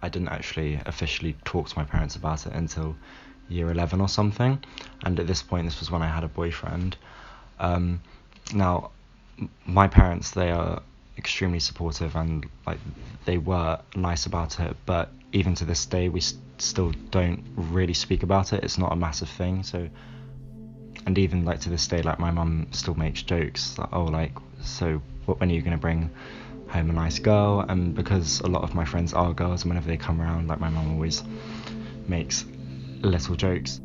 I didn't actually officially talk to my parents about it until year 11 or something, and at this point, this was when I had a boyfriend. Now, my parents, they are extremely supportive, and like they were nice about it, but even to this day we still don't really speak about it. It's not a massive thing. So, and even like to this day, like my mum still makes jokes like, oh, like, so when are you going to bring home a nice girl? And because a lot of my friends are girls, and whenever they come around, like my mum always makes little jokes,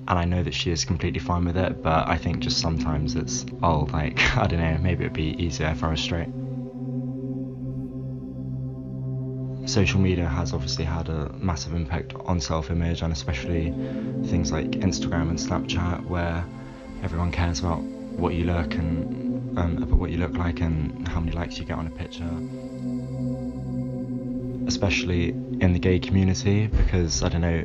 and I know that she is completely fine with it, but I think just sometimes it's, oh, like, I don't know, maybe it'd be easier if I was straight. Social media has obviously had a massive impact on self-image, and especially things like Instagram and Snapchat, where everyone cares about what you look and about what you look like and how many likes you get on a picture. Especially in the gay community, because I don't know,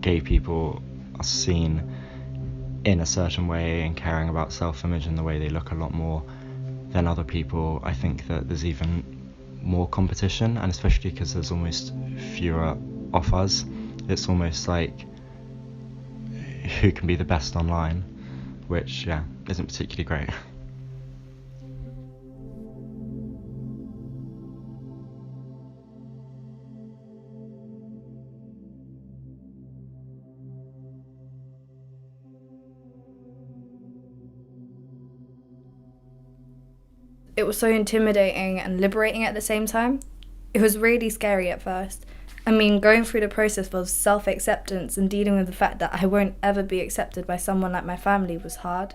gay people are seen in a certain way and caring about self-image and the way they look a lot more than other people. I think that there's even more competition, and especially because there's almost fewer of us, it's almost like who can be the best online, which isn't particularly great. It was so intimidating and liberating at the same time. It was really scary at first. I mean, going through the process of self-acceptance and dealing with the fact that I won't ever be accepted by someone like my family was hard.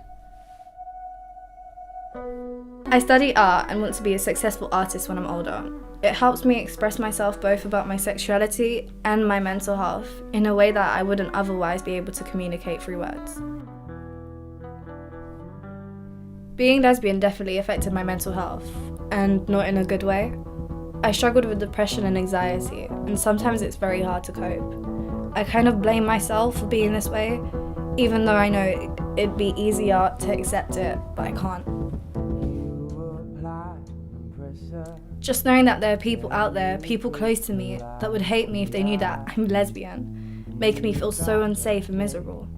I study art and want to be a successful artist when I'm older. It helps me express myself both about my sexuality and my mental health in a way that I wouldn't otherwise be able to communicate through words. Being lesbian definitely affected my mental health, and not in a good way. I struggled with depression and anxiety, and sometimes it's very hard to cope. I kind of blame myself for being this way, even though I know it'd be easier to accept it, but I can't. Just knowing that there are people out there, people close to me, that would hate me if they knew that I'm lesbian, making me feel so unsafe and miserable.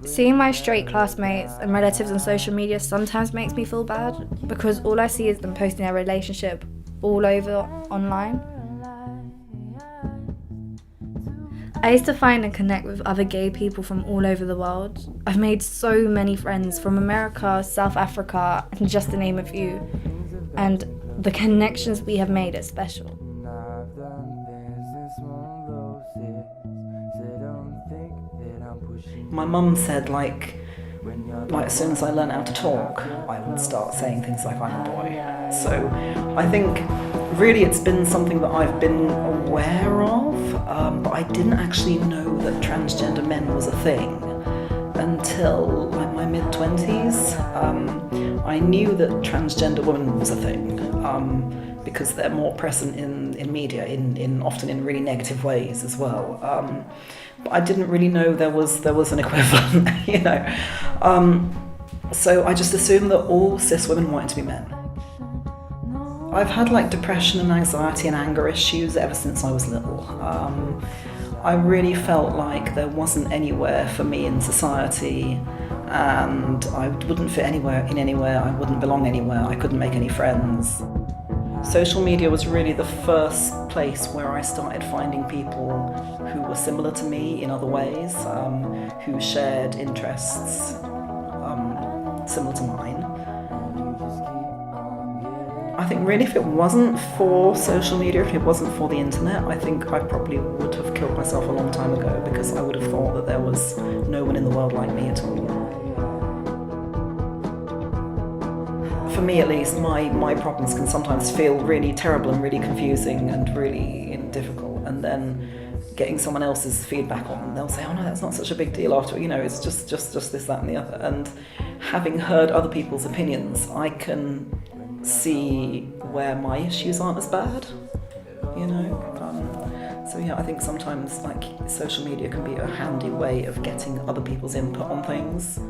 Seeing my straight classmates and relatives on social media sometimes makes me feel bad, because all I see is them posting their relationship all over online. I used to find and connect with other gay people from all over the world. I've made so many friends from America, South Africa, and just to name a few. And the connections we have made are special. My mum said, like as soon as I learned how to talk, I would start saying things like I'm a boy. So I think really it's been something that I've been aware of, but I didn't actually know that transgender men was a thing until like my mid-20s. I knew that transgender women was a thing, because they're more present in media, often in really negative ways as well. But I didn't really know there was an equivalent, you know. So I just assumed that all cis women wanted to be men. I've had like depression and anxiety and anger issues ever since I was little. I really felt like there wasn't anywhere for me in society, and I wouldn't fit anywhere, I wouldn't belong anywhere, I couldn't make any friends. Social media was really the first place where I started finding people who were similar to me in other ways, who shared interests similar to mine. I think really if it wasn't for social media, if it wasn't for the internet, I think I probably would have killed myself a long time ago, because I would have thought that there was no one in the world like me at all. For me at least, my problems can sometimes feel really terrible and really confusing and really difficult, and then getting someone else's feedback on them, they'll say, oh no, that's not such a big deal after, it's just this, that and the other. And having heard other people's opinions, I can see where my issues aren't as bad, So yeah, I think sometimes like social media can be a handy way of getting other people's input on things.